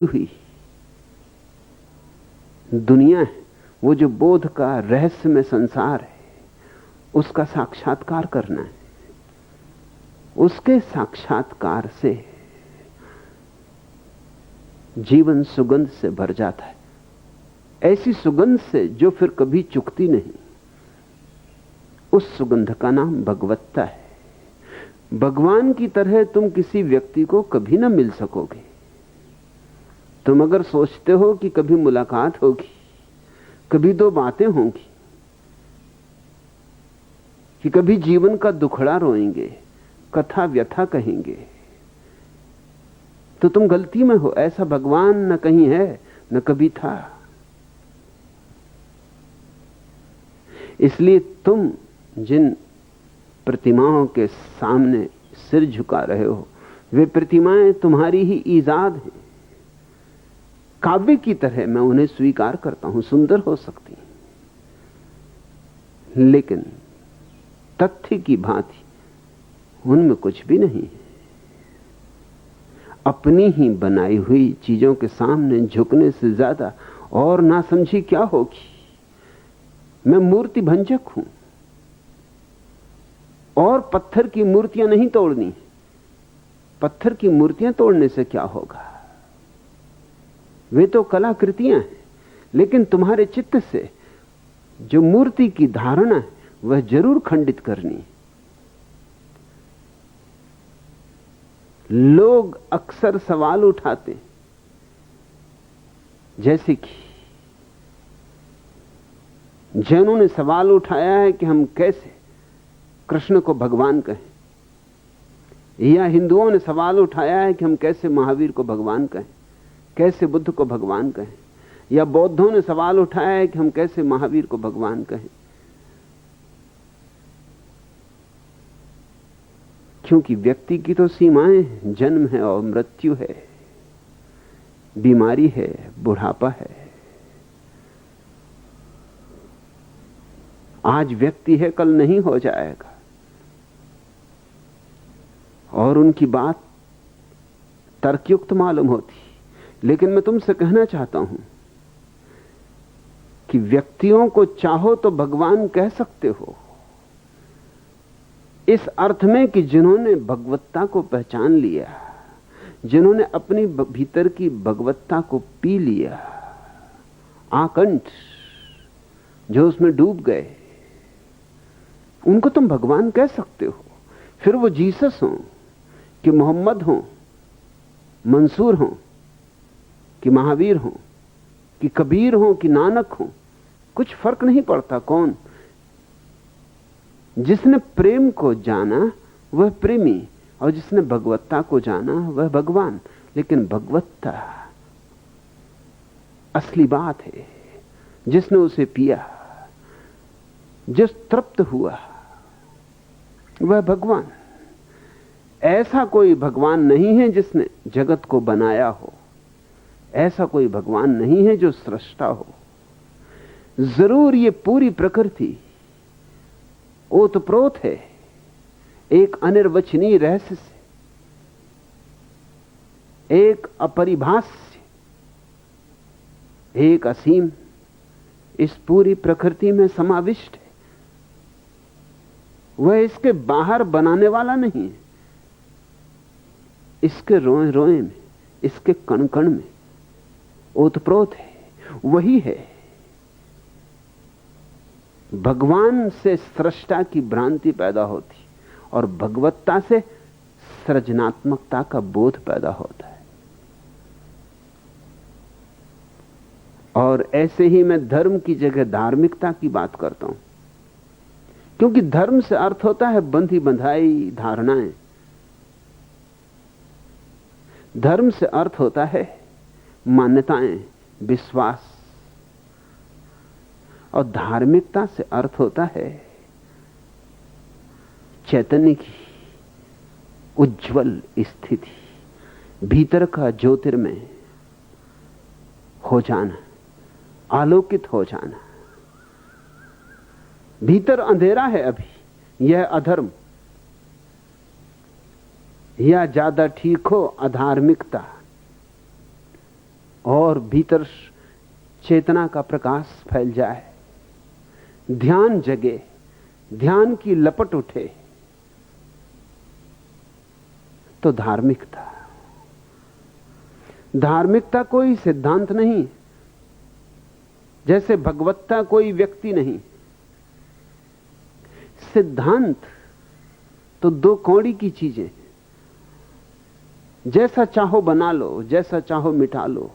हुई दुनिया है, वो जो बोध का रहस्यमय संसार है, उसका साक्षात्कार करना है। उसके साक्षात्कार से जीवन सुगंध से भर जाता है, ऐसी सुगंध से जो फिर कभी चुकती नहीं। उस सुगंध का नाम भगवत्ता है। भगवान की तरह तुम किसी व्यक्ति को कभी ना मिल सकोगे। तुम अगर सोचते हो कि कभी मुलाकात होगी, कभी दो बातें होंगी, कि कभी जीवन का दुखड़ा रोएंगे, कथा व्यथा कहेंगे, तो तुम गलती में हो। ऐसा भगवान न कहीं है, न कभी था। इसलिए तुम जिन प्रतिमाओं के सामने सिर झुका रहे हो, वे प्रतिमाएं तुम्हारी ही ईजाद हैं। काव्य की तरह मैं उन्हें स्वीकार करता हूं, सुंदर हो सकती हैं, लेकिन तथ्य की भांति उनमें कुछ भी नहीं है। अपनी ही बनाई हुई चीजों के सामने झुकने से ज्यादा और नासमझी क्या होगी। मैं मूर्ति भंजक हूं और पत्थर की मूर्तियां नहीं तोड़नी। पत्थर की मूर्तियां तोड़ने से क्या होगा? वे तो कलाकृतियां हैं, लेकिन तुम्हारे चित्त से जो मूर्ति की धारणा है वह जरूर खंडित करनी। लोग अक्सर सवाल उठाते, जैसे कि जैनों ने सवाल उठाया है कि हम कैसे कृष्ण को भगवान कहें, या हिंदुओं ने सवाल उठाया है कि हम कैसे महावीर को भगवान कहें, कैसे बुद्ध को भगवान कहें, या बौद्धों ने सवाल उठाया है कि हम कैसे महावीर को भगवान कहें। क्योंकि व्यक्ति की तो सीमाएं हैं, जन्म है और मृत्यु है, बीमारी है, बुढ़ापा है। आज व्यक्ति है, कल नहीं हो जाएगा। और उनकी बात तर्कयुक्त मालूम होती, लेकिन मैं तुमसे कहना चाहता हूं कि व्यक्तियों को चाहो तो भगवान कह सकते हो, इस अर्थ में कि जिन्होंने भगवत्ता को पहचान लिया, जिन्होंने अपनी भीतर की भगवत्ता को पी लिया, आकंठ, जो उसमें डूब गए, उनको तुम भगवान कह सकते हो। फिर वो जीसस हो कि मोहम्मद हो, मंसूर हो कि महावीर हो, कि कबीर हो कि नानक हो, कुछ फर्क नहीं पड़ता कौन। जिसने प्रेम को जाना वह प्रेमी, और जिसने भगवत्ता को जाना वह भगवान। लेकिन भगवत्ता असली बात है। जिसने उसे पिया, जिस तृप्त हुआ, वह भगवान। ऐसा कोई भगवान नहीं है जिसने जगत को बनाया हो, ऐसा कोई भगवान नहीं है जो सृष्टा हो। जरूर ये पूरी प्रकृति ओतप्रोत है एक अनिर्वचनीय रहस्य से, एक अपरिभाष्य, एक असीम, इस पूरी प्रकृति में समाविष्ट है। वह इसके बाहर बनाने वाला नहीं है, इसके रोए रोए में, इसके कण कण में ओतप्रोत है। वही है। भगवान से सृष्टा की भ्रांति पैदा होती और भगवत्ता से सृजनात्मकता का बोध पैदा होता है। और ऐसे ही मैं धर्म की जगह धार्मिकता की बात करता हूं, क्योंकि धर्म से अर्थ होता है बंधी बंधाई धारणाएं। धर्म से अर्थ होता है मान्यताएं, विश्वास। और धार्मिकता से अर्थ होता है चैतन्य की उज्जवल स्थिति, भीतर का ज्योतिर्मय हो जाना, आलोकित हो जाना। भीतर अंधेरा है अभी, यह अधर्म, या ज्यादा ठीक हो अधार्मिकता। और भीतर चेतना का प्रकाश फैल जाए, ध्यान जगे, ध्यान की लपट उठे, तो धार्मिकता कोई सिद्धांत नहीं, जैसे भगवत्ता कोई व्यक्ति नहीं। सिद्धांत तो दो कौड़ी की चीजें, जैसा चाहो बना लो, जैसा चाहो मिटा लो।